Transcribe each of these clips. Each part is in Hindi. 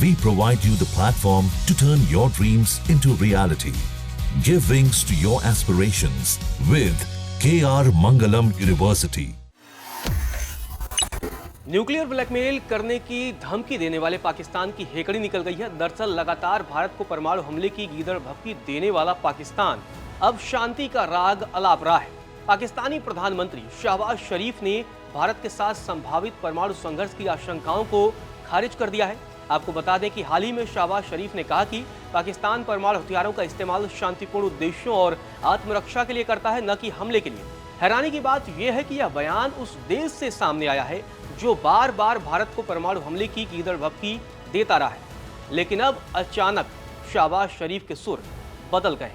We provide you the platform to turn your dreams into reality. Give wings to your aspirations with KR Mangalam University. Nuclear blackmail करने की धमकी देने वाले पाकिस्तान की हेकड़ी निकल गई है। दरअसल लगातार भारत को परमाणु हमले की गीदड़ भभकी देने वाला पाकिस्तान अब शांति का राग अलाप रहा है। पाकिस्तानी प्रधानमंत्री शहबाज शरीफ ने भारत के साथ संभावित परमाणु संघर्ष की आशंकाओं को खारिज कर दिया है। आपको बता दें कि हाल ही में शहबाज शरीफ ने कहा कि पाकिस्तान परमाणु हथियारों का इस्तेमाल शांतिपूर्ण उद्देश्यों और आत्मरक्षा के लिए करता है, न कि हमले के लिए। हैरानी की बात यह है कि यह बयान उस देश से सामने आया है जो बार बार भारत को परमाणु हमले की गीदड़ भभकी देता रहा है, लेकिन अब अचानक शहबाज शरीफ के सुर बदल गए।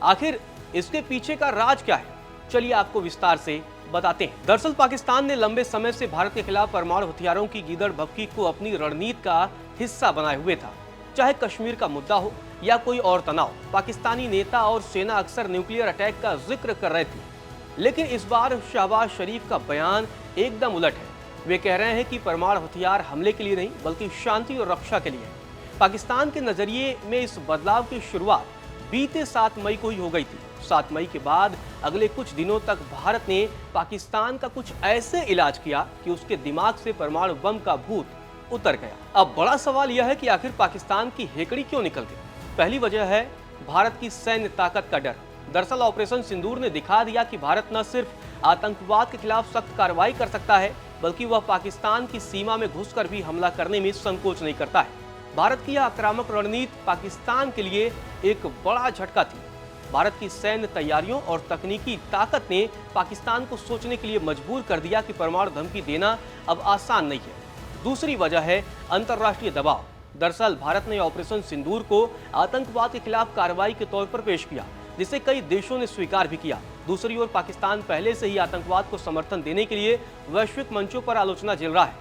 आखिर इसके पीछे का राज क्या है, चलिए आपको विस्तार से बताते हैं। दरअसल पाकिस्तान ने लंबे समय से भारत के खिलाफ परमाणु हथियारों की गीदड़ भभकी को अपनी रणनीति का हिस्सा बनाए हुए था। चाहे कश्मीर का मुद्दा हो या कोई और तनाव, पाकिस्तानी नेता और सेना अक्सर न्यूक्लियर अटैक का जिक्र कर रहे थे। लेकिन इस बार शहबाज शरीफ का बयान एकदम उलट है। वे कह रहे हैं कि परमाणु हथियार हमले के लिए नहीं बल्कि शांति और रक्षा के लिए है। पाकिस्तान के नजरिए में इस बदलाव की शुरुआत बीते 7 मई को ही हो गई थी। 7 मई के बाद अगले कुछ दिनों तक भारत ने पाकिस्तान का कुछ ऐसे इलाज किया कि उसके दिमाग से परमाणु बम का भूत उतर गया। अब बड़ा सवाल यह है कि आखिर पाकिस्तान की हेकड़ी क्यों निकल गई। पहली वजह है भारत की सैन्य ताकत का डर। दरअसल ऑपरेशन सिंदूर ने दिखा दिया कि भारत न सिर्फ आतंकवाद के खिलाफ सख्त कार्रवाई कर सकता है, बल्कि वह पाकिस्तान की सीमा में घुसकर भी हमला करने में संकोच नहीं करता है। भारत की यह आक्रामक रणनीति पाकिस्तान के लिए एक बड़ा झटका थी। भारत की सैन्य तैयारियों और तकनीकी ताकत ने पाकिस्तान को सोचने के लिए मजबूर कर दिया कि परमाणु धमकी देना अब आसान नहीं है। दूसरी वजह है अंतर्राष्ट्रीय दबाव। दरअसल भारत ने ऑपरेशन सिंदूर को आतंकवाद के खिलाफ कार्रवाई के तौर पर पेश किया, जिसे कई देशों ने स्वीकार भी किया। दूसरी ओर पाकिस्तान पहले से ही आतंकवाद को समर्थन देने के लिए वैश्विक मंचों पर आलोचना झेल रहा है।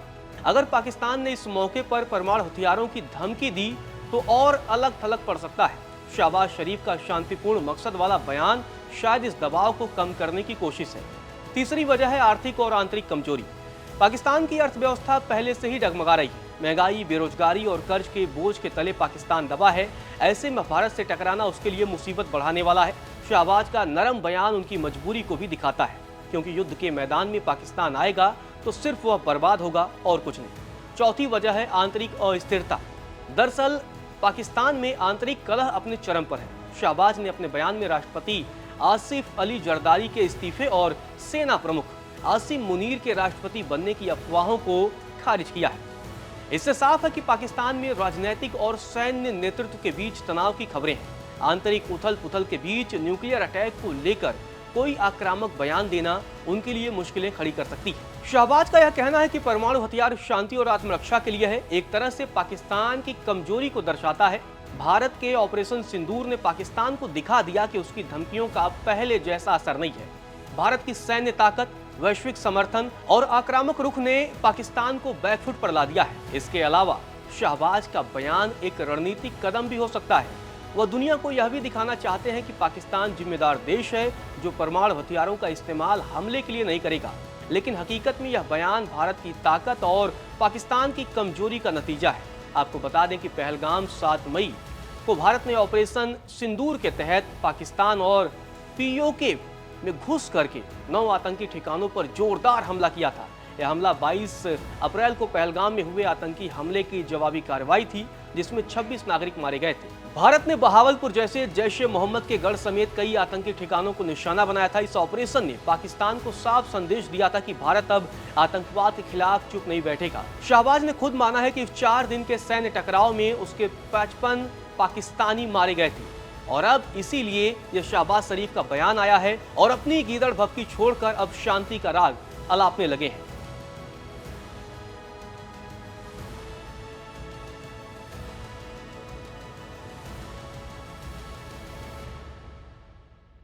अगर पाकिस्तान ने इस मौके पर परमाणु हथियारों की धमकी दी तो और अलग थलग पड़ सकता है। शहबाज शरीफ का शांतिपूर्ण मकसद वाला बयान शायद इस दबाव को कम करने की कोशिश है। तीसरी वजह है आर्थिक और आंतरिक कमजोरी। पाकिस्तान की अर्थव्यवस्था पहले से ही डगमगा रही है। महंगाई, बेरोजगारी और कर्ज के बोझ के तले पाकिस्तान दबा है। ऐसे में भारत से टकराना उसके लिए मुसीबत बढ़ाने वाला है। शहबाज का नरम बयान उनकी मजबूरी को भी दिखाता है, क्योंकि युद्ध के मैदान में पाकिस्तान आएगा तो सिर्फ वह बर्बाद होगा और कुछ नहीं। चौथी वजह है आंतरिक अस्थिरता। दरअसल पाकिस्तान में आंतरिक कलह अपने चरम पर है। शहबाज ने अपने बयान में राष्ट्रपति आसिफ अली जरदारी के इस्तीफे और सेना प्रमुख आसिम मुनीर के राष्ट्रपति बनने की अफवाहों को खारिज किया है। इससे साफ है कि पाकिस्तान में राजनीतिक और सैन्य नेतृत्व के बीच तनाव की खबरें हैं। आंतरिक उथल पुथल के बीच न्यूक्लियर अटैक को लेकर कोई आक्रामक बयान देना उनके लिए मुश्किलें खड़ी कर सकती है। शहबाज का यह कहना है कि परमाणु हथियार शांति और आत्मरक्षा के लिए है, एक तरह से पाकिस्तान की कमजोरी को दर्शाता है। भारत के ऑपरेशन सिंदूर ने पाकिस्तान को दिखा दिया कि उसकी धमकियों का पहले जैसा असर नहीं है। भारत की सैन्य ताकत, वैश्विक समर्थन और आक्रामक रुख ने पाकिस्तान को बैकफुट पर ला दिया है। इसके अलावा शहबाज का बयान एक रणनीतिक कदम भी हो सकता है। वह दुनिया को यह भी दिखाना चाहते हैं कि पाकिस्तान जिम्मेदार देश है जो परमाणु हथियारों का इस्तेमाल हमले के लिए नहीं करेगा। लेकिन हकीकत में यह बयान भारत की ताकत और पाकिस्तान की कमजोरी का नतीजा है। आपको बता दें कि पहलगाम 7 मई को भारत ने ऑपरेशन सिंदूर के तहत पाकिस्तान और पीओके में घुस करके 9 आतंकी ठिकानों पर जोरदार हमला किया था। यह हमला 22 अप्रैल को पहलगाम में हुए आतंकी हमले की जवाबी कार्रवाई थी, जिसमें 26 नागरिक मारे गए थे। भारत ने बहावलपुर जैसे जैश ए मोहम्मद के गढ़ समेत कई आतंकी ठिकानों को निशाना बनाया था। इस ऑपरेशन ने पाकिस्तान को साफ संदेश दिया था कि भारत अब आतंकवाद के खिलाफ चुप नहीं बैठेगा। शहबाज ने खुद माना है कि 4 दिन के सैन्य टकराव में उसके 55 पाकिस्तानी मारे गए थे और अब इसीलिए यह शहबाज शरीफ का बयान आया है और अपनी गीदड़ भभकी छोड़कर अब शांति का राग अलापने लगे हैं।